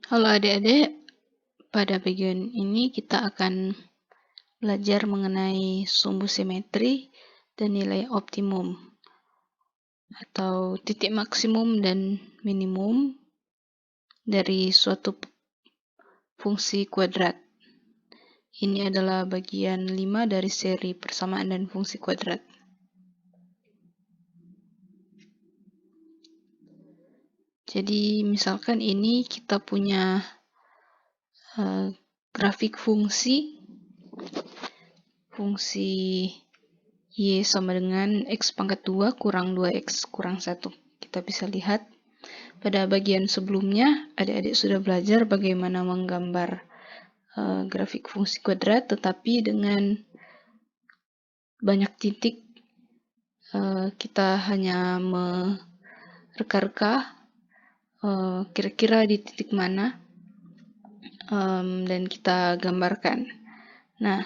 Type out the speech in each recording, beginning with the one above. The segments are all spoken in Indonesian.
Halo adik-adik, pada bagian ini kita akan belajar mengenai sumbu simetri dan nilai optimum atau titik maksimum dan minimum dari suatu fungsi kuadrat. Ini adalah bagian 5 dari seri persamaan dan fungsi kuadrat. Jadi misalkan ini kita punya grafik fungsi Y sama dengan X pangkat 2 kurang 2X kurang 1. Kita bisa lihat pada bagian sebelumnya adik-adik sudah belajar bagaimana menggambar grafik fungsi kuadrat tetapi dengan banyak titik. Kita hanya mereka-reka kira-kira di titik mana dan kita gambarkan. Nah,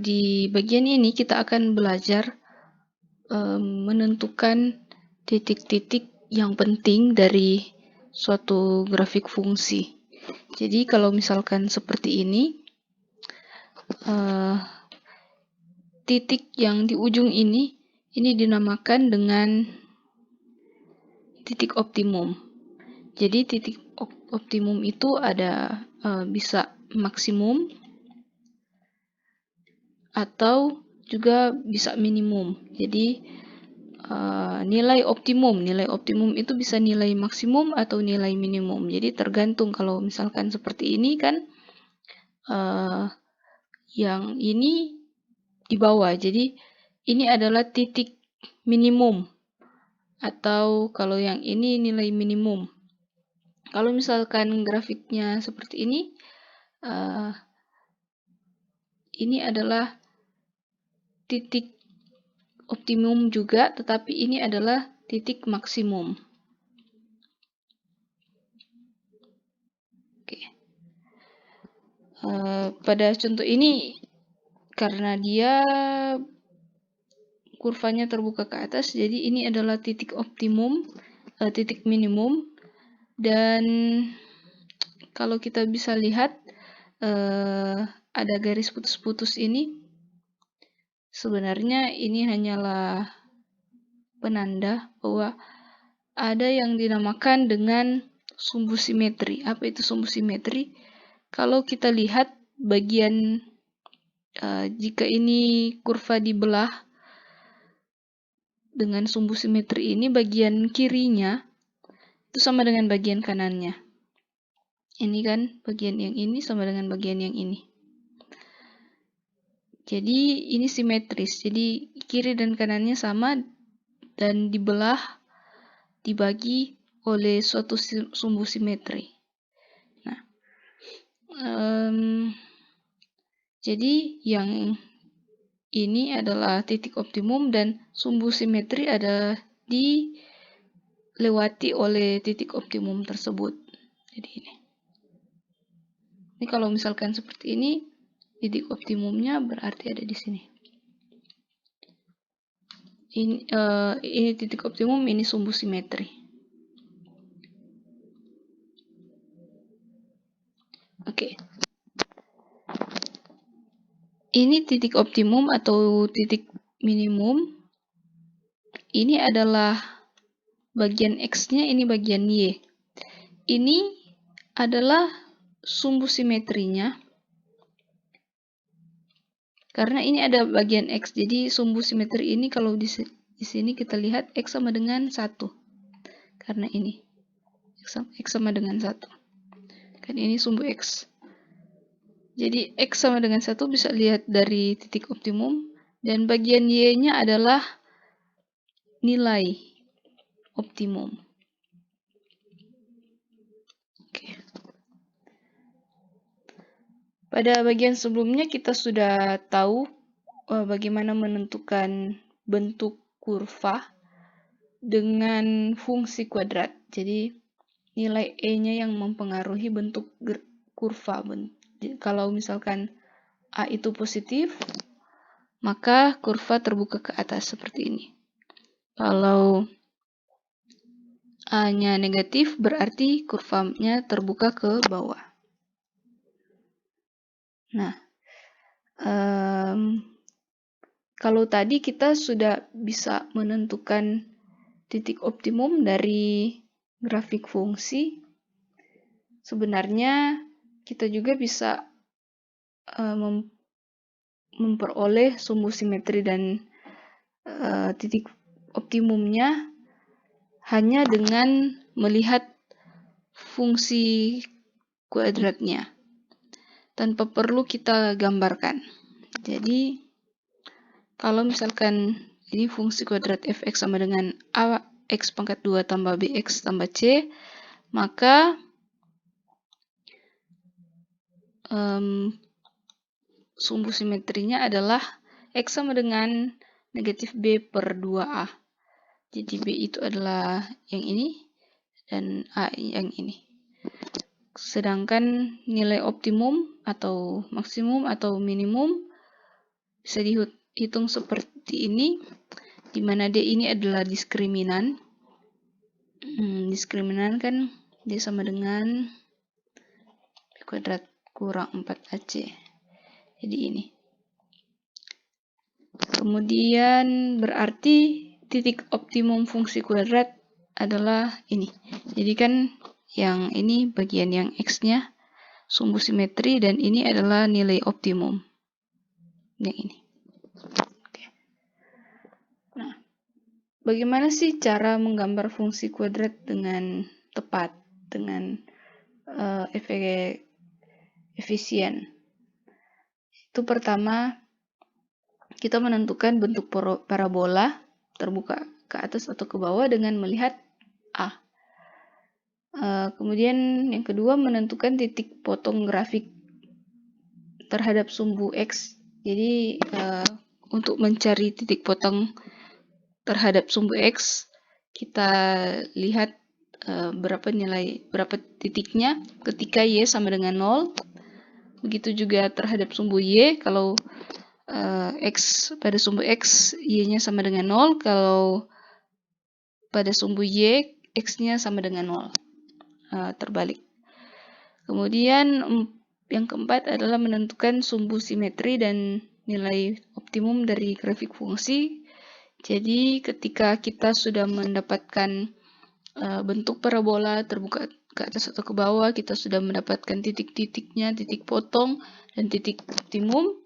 di bagian ini kita akan belajar menentukan titik-titik yang penting dari suatu grafik fungsi. Jadi kalau misalkan seperti ini, titik yang di ujung ini dinamakan dengan titik optimum. Jadi titik optimum itu ada bisa maksimum atau juga bisa minimum. Jadi nilai optimum itu bisa nilai maksimum atau nilai minimum. Jadi tergantung kalau misalkan seperti ini kan yang ini di bawah. Jadi ini adalah titik minimum atau kalau yang ini nilai minimum. Kalau misalkan grafiknya seperti ini adalah titik optimum juga, tetapi ini adalah titik maksimum. Oke. Pada contoh ini, karena dia kurvanya terbuka ke atas, jadi ini adalah titik optimum, titik minimum, dan kalau kita bisa lihat ada garis putus-putus ini, sebenarnya ini hanyalah penanda bahwa ada yang dinamakan dengan sumbu simetri. Apa itu sumbu simetri? Kalau kita lihat bagian jika ini kurva dibelah dengan sumbu simetri ini, bagian kirinya itu sama dengan bagian kanannya. Ini kan bagian yang ini sama dengan bagian yang ini. Jadi ini simetris. Jadi kiri dan kanannya sama dan dibagi oleh suatu sumbu simetri. Nah, jadi yang ini adalah titik optimum dan sumbu simetri ada dilewati oleh titik optimum tersebut. Jadi ini. Ini kalau misalkan seperti ini, titik optimumnya berarti ada di sini. Ini titik optimum, ini sumbu simetri. Oke. Ini titik optimum atau titik minimum. Ini adalah bagian X-nya, ini bagian Y. Ini adalah sumbu simetrinya. Karena ini ada bagian X, jadi sumbu simetri ini kalau di sini kita lihat X sama dengan 1. Karena ini X sama dengan 1. Kan ini sumbu X. Jadi X sama dengan 1 bisa lihat dari titik optimum, dan bagian Y-nya adalah nilai optimum. Oke. Pada bagian sebelumnya kita sudah tahu bagaimana menentukan bentuk kurva dengan fungsi kuadrat. Jadi nilai E-nya yang mempengaruhi bentuk kurva. Kalau misalkan A itu positif, maka kurva terbuka ke atas seperti ini. Kalau A-nya negatif, berarti kurvanya terbuka ke bawah. Nah, kalau tadi kita sudah bisa menentukan titik optimum dari grafik fungsi, sebenarnya kita juga bisa memperoleh sumbu simetri dan titik optimumnya hanya dengan melihat fungsi kuadratnya, tanpa perlu kita gambarkan. Jadi, kalau misalkan ini fungsi kuadrat fx sama dengan ax pangkat 2 tambah bx tambah c, maka sumbu simetrinya adalah x sama dengan negatif b per 2a. Jadi b itu adalah yang ini, dan a yang ini. Sedangkan nilai optimum atau maksimum atau minimum bisa dihitung seperti ini, di mana D ini adalah diskriminan. Diskriminan kan D sama dengan B kuadrat kurang 4AC. Jadi ini. Kemudian berarti titik optimum fungsi kuadrat adalah ini. Jadi kan yang ini bagian yang X-nya sumbu simetri, dan ini adalah nilai optimum. Yang ini. Oke. Nah, bagaimana sih cara menggambar fungsi kuadrat dengan tepat, dengan efisien? Itu pertama, kita menentukan bentuk parabola terbuka ke atas atau ke bawah dengan melihat A. Kemudian yang kedua, menentukan titik potong grafik terhadap sumbu X. Jadi untuk mencari titik potong terhadap sumbu X, kita lihat berapa titiknya ketika Y sama dengan 0. Begitu juga terhadap sumbu Y, kalau X pada sumbu X, Y-nya sama dengan 0. Kalau pada sumbu Y, X-nya sama dengan 0. Terbalik. Kemudian yang keempat adalah menentukan sumbu simetri dan nilai optimum dari grafik fungsi. Jadi ketika kita sudah mendapatkan bentuk parabola terbuka ke atas atau ke bawah, kita sudah mendapatkan titik-titiknya, titik potong, dan titik optimum,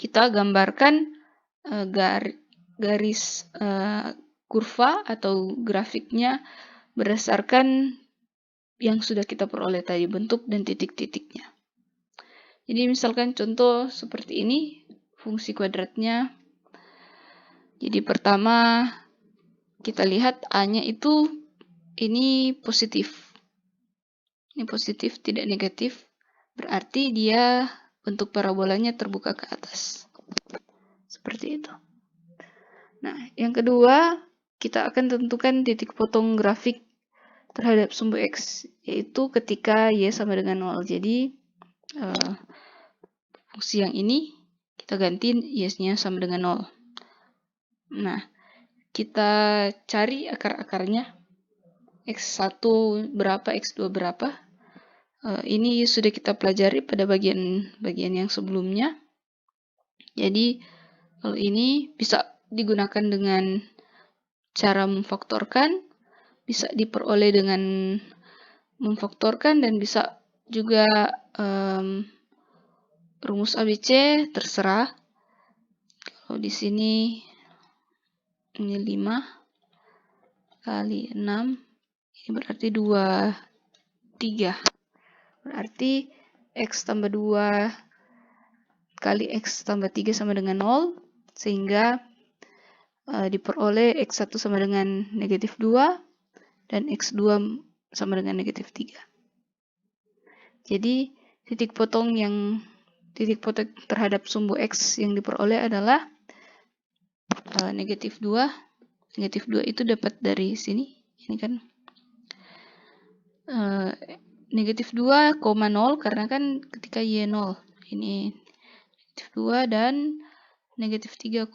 kita gambarkan garis kurva atau grafiknya berdasarkan yang sudah kita peroleh tadi, bentuk dan titik-titiknya. Jadi misalkan contoh seperti ini, fungsi kuadratnya. Jadi pertama kita lihat A-nya itu ini positif. Ini positif, tidak negatif. Berarti dia bentuk parabolanya terbuka ke atas. Seperti itu. Nah, yang kedua, kita akan tentukan titik potong grafik terhadap sumbu X, yaitu ketika Y sama dengan 0. Jadi, fungsi yang ini kita ganti Y-nya sama dengan 0. Nah, kita cari akar-akarnya. X1 berapa, X2 berapa. Ini sudah kita pelajari pada bagian yang sebelumnya. Jadi, kalau ini bisa digunakan dengan cara memfaktorkan, bisa diperoleh dengan memfaktorkan, dan bisa juga rumus ABC, terserah. Kalau di sini ini 5 kali 6, ini berarti 3. Berarti X tambah 2 kali X tambah 3 sama dengan 0, sehingga diperoleh X1 sama dengan negatif 2, dan X2 sama dengan negatif 3. Jadi, titik potong terhadap sumbu X yang diperoleh adalah negatif 2. Negatif 2 itu dapat dari sini. Ini kan negatif 2,0 karena kan ketika Y 0. Ini negatif 2 dan negatif 3,0.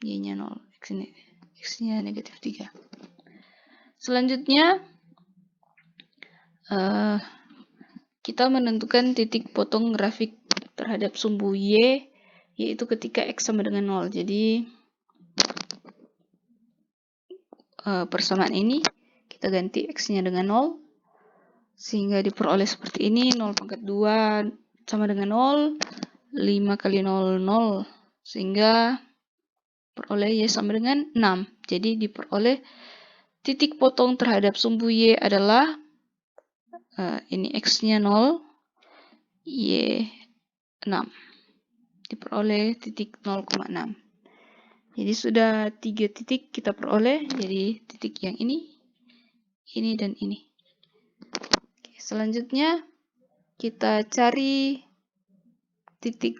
Y-nya 0. X-nya negatif 3. Selanjutnya kita menentukan titik potong grafik terhadap sumbu Y, yaitu ketika X sama dengan 0. Jadi persamaan ini kita ganti X-nya dengan 0, sehingga diperoleh seperti ini. 0 pangkat 2 sama dengan 0, 5 kali 0, 0, sehingga peroleh Y sama dengan 6. Jadi diperoleh titik potong terhadap sumbu Y adalah ini X-nya 0, Y 6. Diperoleh titik 0,6. Jadi sudah 3 titik kita peroleh. Jadi titik yang ini, dan ini. Oke, selanjutnya kita cari titik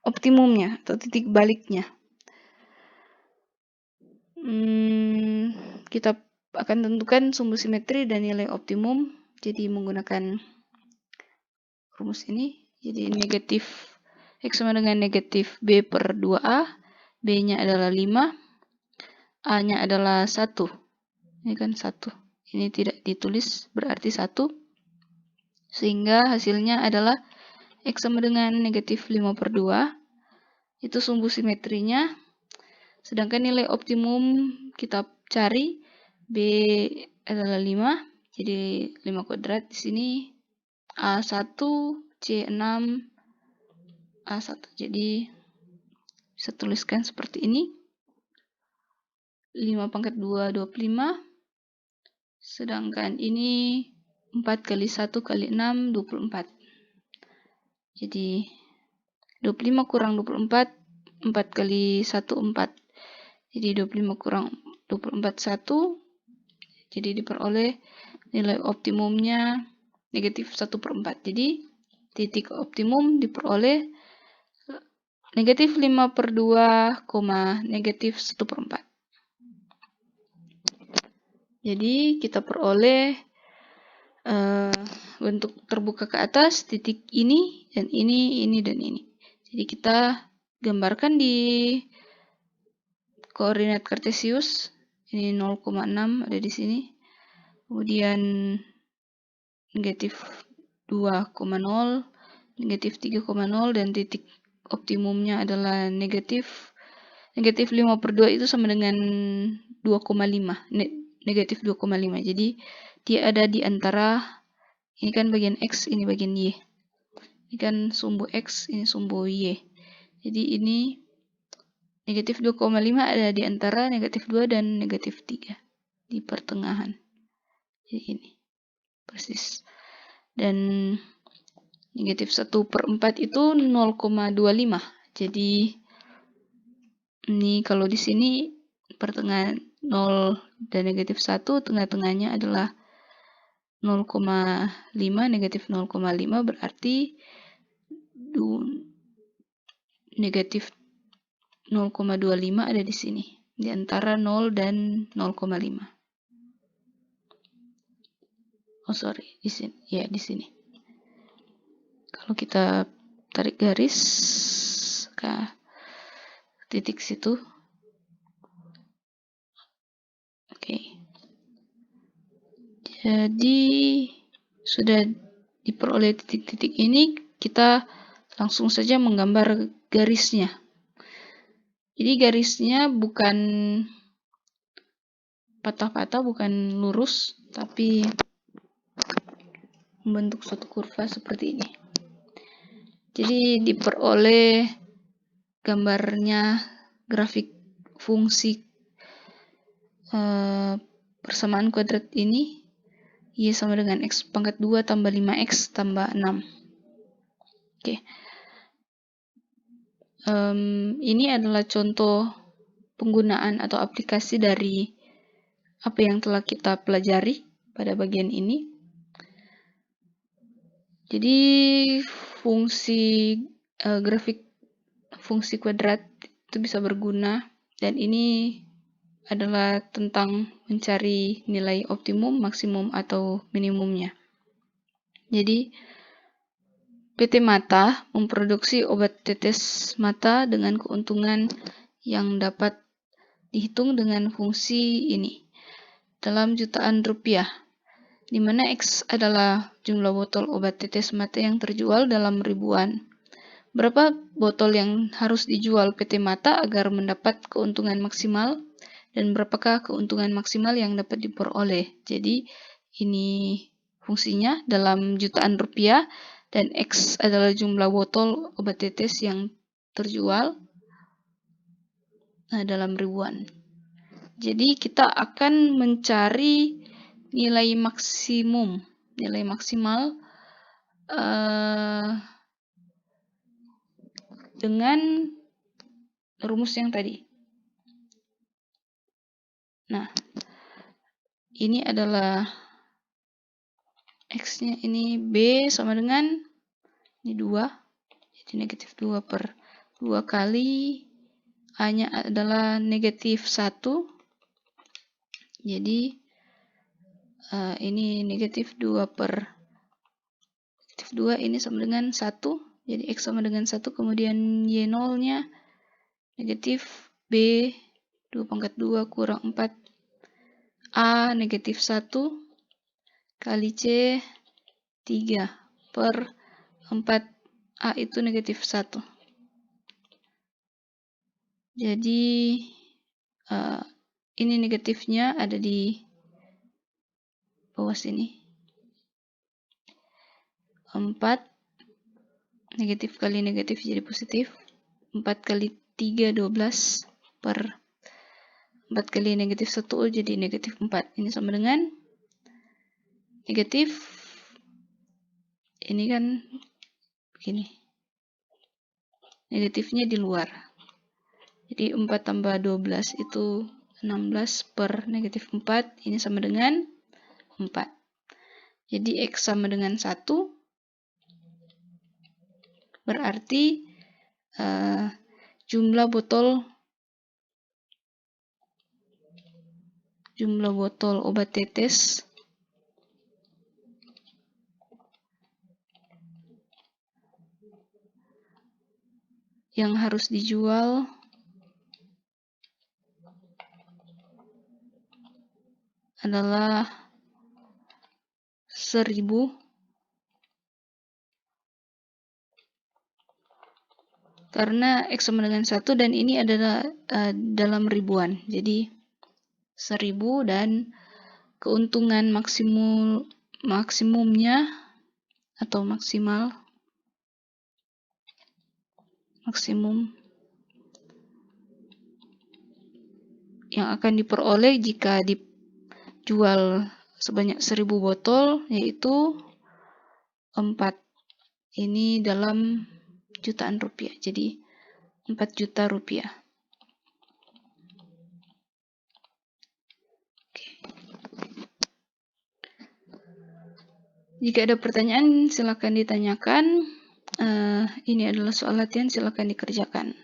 optimumnya atau titik baliknya. Kita akan tentukan sumbu simetri dan nilai optimum. Jadi menggunakan rumus ini. Jadi negatif X sama dengan negatif B per 2A. B-nya adalah 5. A-nya adalah 1. Ini kan 1. Ini tidak ditulis, berarti 1. Sehingga hasilnya adalah X sama dengan negatif 5 per 2. Itu sumbu simetrinya. Sedangkan nilai optimum kita cari, B adalah 5, jadi 5 kuadrat di sini, A1, C6, A1. Jadi bisa tuliskan seperti ini. 5 pangkat 2, 25. Sedangkan ini 4 kali 1 kali 6, 24. Jadi 25 kurang 24, 4 kali 1, 4. Jadi 25 kurang 24, 1. Jadi diperoleh nilai optimumnya negatif 1 per 4. Jadi titik optimum diperoleh negatif 5 per 2, negatif 1 per 4. Jadi kita peroleh bentuk terbuka ke atas, titik ini, dan ini, dan ini. Jadi kita gambarkan di koordinat kartesius. Ini 0,6 ada di sini. Kemudian negatif 2,0, negatif 3,0, dan titik optimumnya adalah negatif 5 per 2 itu sama dengan 2,5. Negatif 2,5. Jadi dia ada di antara, ini kan bagian X, ini bagian Y. Ini kan sumbu X, ini sumbu Y. Jadi ini negatif 2,5 ada di antara negatif 2 dan negatif 3. Di pertengahan. Jadi ini. Persis. Dan negatif 1 per 4 itu 0,25. Jadi ini kalau di sini pertengahan 0 dan negatif 1, tengah-tengahnya adalah 0,5, negatif 0,5, berarti negatif 0,25 ada di sini, di antara 0 dan 0,5. Oh sorry, di sini. Ya, di sini. Kalau kita tarik garis ke titik situ. Oke. Jadi sudah diperoleh titik-titik ini, kita langsung saja menggambar garisnya. Jadi garisnya bukan patah-patah, bukan lurus, tapi membentuk suatu kurva seperti ini. Jadi diperoleh gambarnya grafik fungsi persamaan kuadrat ini, Y sama dengan X pangkat 2 tambah 5X tambah 6. Oke. Ini adalah contoh penggunaan atau aplikasi dari apa yang telah kita pelajari pada bagian ini. Jadi fungsi grafik fungsi kuadrat itu bisa berguna, dan ini adalah tentang mencari nilai optimum, maksimum, atau minimumnya. Jadi PT Mata memproduksi obat tetes mata dengan keuntungan yang dapat dihitung dengan fungsi ini. dalam jutaan rupiah, di mana X adalah jumlah botol obat tetes mata yang terjual dalam ribuan. Berapa botol yang harus dijual PT Mata agar mendapat keuntungan maksimal, dan berapakah keuntungan maksimal yang dapat diperoleh? Jadi ini fungsinya dalam jutaan rupiah, dan X adalah jumlah botol obat tetes yang terjual dalam ribuan. Jadi kita akan mencari nilai maksimum, nilai maksimal dengan rumus yang tadi. Nah, ini adalah X-nya, ini B sama dengan ini 2, jadi negatif 2 per 2 kali A-nya adalah negatif 1, jadi ini negatif 2 per negatif 2, ini sama dengan 1, jadi X sama dengan 1, kemudian Y0-nya negatif B 2 pangkat 2 kurang 4 A negatif 1 kali C 3 per 4 A itu negatif 1. Jadi ini negatifnya ada di bawah sini. 4 negatif kali negatif jadi positif. 4 kali 3 12 per 4 kali negatif 1 jadi negatif 4. Ini sama dengan negatif, ini kan begini. Negatifnya di luar. Jadi 4 tambah 12 itu 16 per negatif 4. Ini sama dengan 4. Jadi X sama dengan 1. Berarti jumlah botol obat tetes yang harus dijual adalah 1000 karena X sama dengan 1 dan ini adalah dalam ribuan. Jadi 1000 dan keuntungan maksimumnya atau maksimum yang akan diperoleh jika dijual sebanyak 1000 botol yaitu 4. Ini dalam jutaan rupiah. Jadi 4 juta rupiah. Jika ada pertanyaan silakan ditanyakan. Ini adalah soal latihan, silakan dikerjakan.